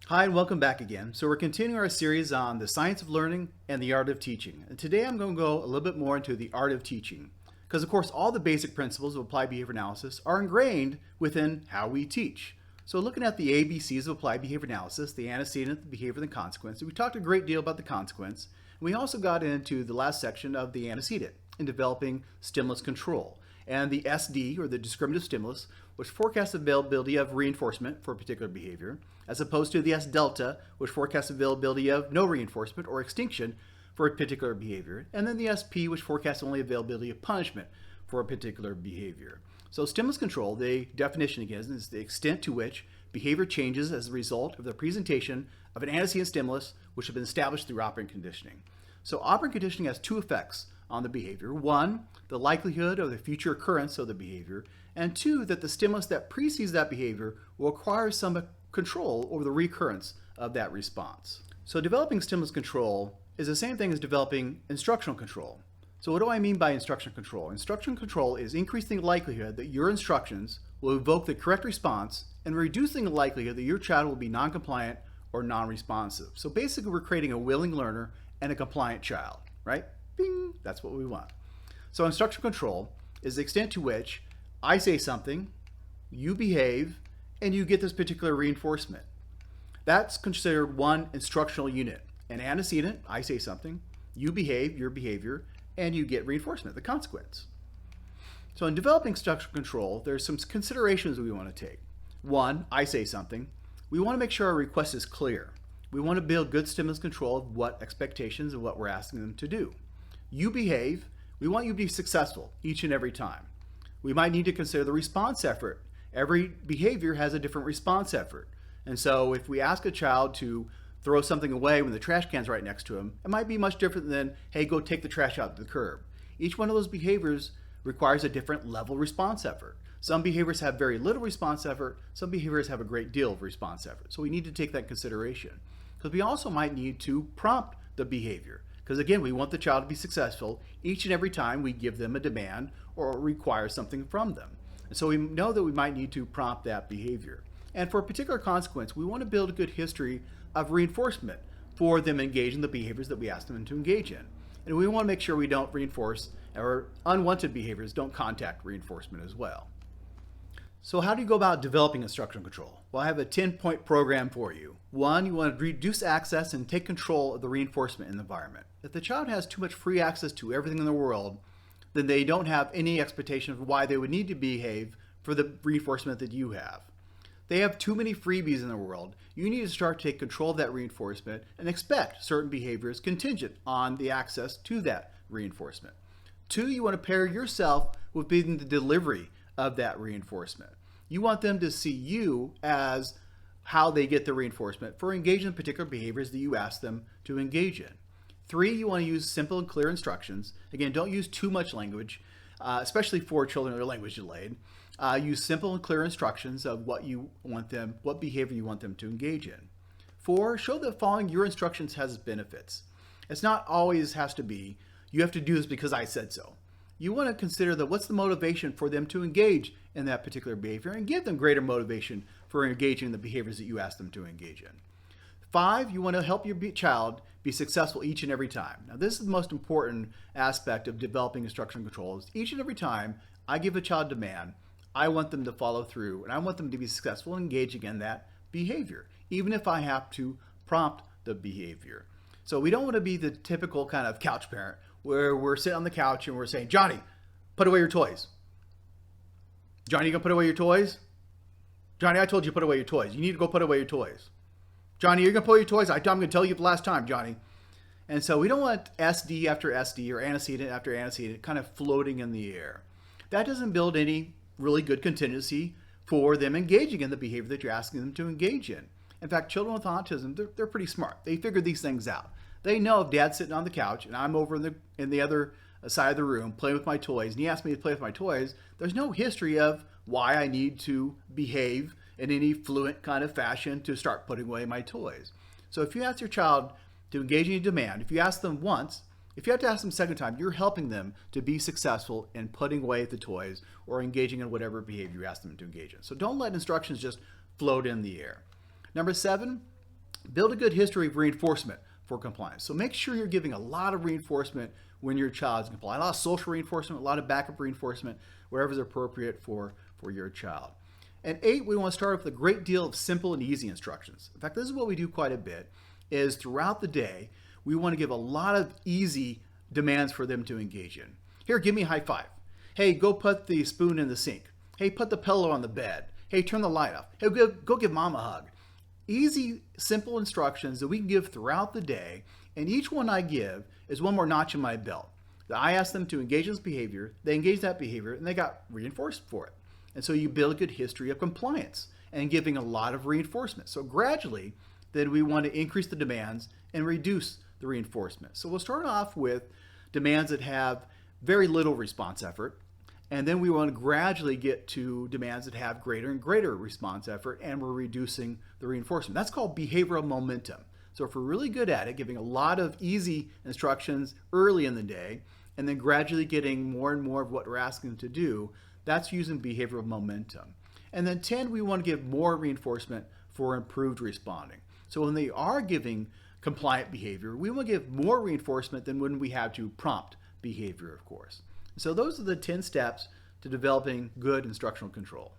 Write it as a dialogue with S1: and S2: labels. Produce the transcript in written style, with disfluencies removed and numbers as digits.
S1: Hi and welcome back again. So we're continuing our series on the science of learning and the art of teaching. And today I'm going to go a little bit more into the art of teaching. Because of course all the basic principles of applied behavior analysis are ingrained within how we teach. So looking at the ABCs of applied behavior analysis, the antecedent, the behavior, and the consequence, we talked a great deal about the consequence. We also got into the last section of the antecedent in developing stimulus control. And the SD, or the discriminative stimulus, which forecasts the availability of reinforcement for a particular behavior, as opposed to the S delta, which forecasts availability of no reinforcement or extinction for a particular behavior, and then the SP, which forecasts only availability of punishment for a particular behavior. So stimulus control, the definition again, is the extent to which behavior changes as a result of the presentation of an antecedent stimulus which has been established through operant conditioning. So operant conditioning has two effects on the behavior. One, the likelihood of the future occurrence of the behavior, and two, that the stimulus that precedes that behavior will acquire some control over the recurrence of that response. So developing stimulus control is the same thing as developing instructional control. So what do I mean by instruction control? Instruction control is increasing the likelihood that your instructions will evoke the correct response and reducing the likelihood that your child will be non-compliant or non-responsive. So basically we're creating a willing learner and a compliant child, right? Bing, that's what we want. So instruction control is the extent to which I say something, you behave, and you get this particular reinforcement. That's considered one instructional unit. An antecedent, I say something, you behave, your behavior, and you get reinforcement, the consequence. So in developing instruction control, there's some considerations we want to take. One, I say something. We want to make sure our request is clear. We want to build good stimulus control of what expectations and what we're asking them to do. You behave. We want you to be successful each and every time. We might need to consider the response effort. Every behavior has a different response effort. And so if we ask a child to throw something away when the trash can's right next to him, it might be much different than, hey, go take the trash out to the curb. Each one of those behaviors requires a different level response effort. Some behaviors have very little response effort. Some behaviors have a great deal of response effort. So we need to take that into consideration. Because we also might need to prompt the behavior. Because again, we want the child to be successful each and every time we give them a demand or require something from them. And so we know that we might need to prompt that behavior. And for a particular consequence, we want to build a good history of reinforcement for them engaging the behaviors that we ask them to engage in. And we want to make sure we don't reinforce, or unwanted behaviors don't contact reinforcement as well. So how do you go about developing instructional control? Well, I have a 10-point program for you. One, you want to reduce access and take control of the reinforcement in the environment. If the child has too much free access to everything in the world, then they don't have any expectation of why they would need to behave for the reinforcement that you have. They have too many freebies in the world. You need to start to take control of that reinforcement and expect certain behaviors contingent on the access to that reinforcement. Two, you want to pair yourself with being the delivery of that reinforcement. You want them to see you as how they get the reinforcement for engaging in particular behaviors that you ask them to engage in. Three, you want to use simple and clear instructions. Again, don't use too much language, especially for children that are language delayed. Use simple and clear instructions of what behavior you want them to engage in. Four, show that following your instructions has benefits. It's not always has to be, you have to do this because I said so. You want to consider what's the motivation for them to engage in that particular behavior and give them greater motivation for engaging in the behaviors that you ask them to engage in. Five, you want to help your child be successful each and every time. Now, this is the most important aspect of developing instruction controls. Each and every time I give a child demand, I want them to follow through and I want them to be successful in engaging in that behavior, even if I have to prompt the behavior. So we don't want to be the typical kind of couch parent where we're sitting on the couch and we're saying, Johnny, put away your toys. Johnny, you gonna put away your toys? Johnny, I told you to put away your toys. You need to go put away your toys. Johnny, you're gonna put away your toys? I'm gonna tell you the last time, Johnny. And so we don't want SD after SD or antecedent after antecedent kind of floating in the air. That doesn't build any really good contingency for them engaging in the behavior that you're asking them to engage in. In fact, children with autism, they're pretty smart. They figure these things out. They know if dad's sitting on the couch and I'm over in the other side of the room playing with my toys and he asks me to play with my toys, there's no history of why I need to behave in any fluent kind of fashion to start putting away my toys. So if you ask your child to engage in a demand, if you ask them once, if you have to ask them a second time, you're helping them to be successful in putting away the toys or engaging in whatever behavior you ask them to engage in. So don't let instructions just float in the air. Number 7, Build a good history of reinforcement for compliance. So make sure you're giving a lot of reinforcement when your child's compliant. A lot of social reinforcement, a lot of backup reinforcement, wherever is appropriate for your child. And 8, we want to start with a great deal of simple and easy instructions. In fact, this is what we do quite a bit, is throughout the day, we want to give a lot of easy demands for them to engage in. Here, give me a high five. Hey, go put the spoon in the sink. Hey, put the pillow on the bed. Hey, turn the light off. Hey, go give mom a hug. Easy, simple instructions that we can give throughout the day, and each one I give is one more notch in my belt. I ask them to engage in this behavior, they engage that behavior, and they got reinforced for it. And so you build a good history of compliance and giving a lot of reinforcement. So gradually, then we want to increase the demands and reduce the reinforcement. So we'll start off with demands that have very little response effort, and then we want to gradually get to demands that have greater and greater response effort, and we're reducing the reinforcement. That's called behavioral momentum. So if we're really good at it, giving a lot of easy instructions early in the day, and then gradually getting more and more of what we're asking them to do, that's using behavioral momentum. And then 10, we want to give more reinforcement for improved responding. So when they are giving compliant behavior, we want to give more reinforcement than when we have to prompt behavior, of course. So those are the 10 steps to developing good instructional control.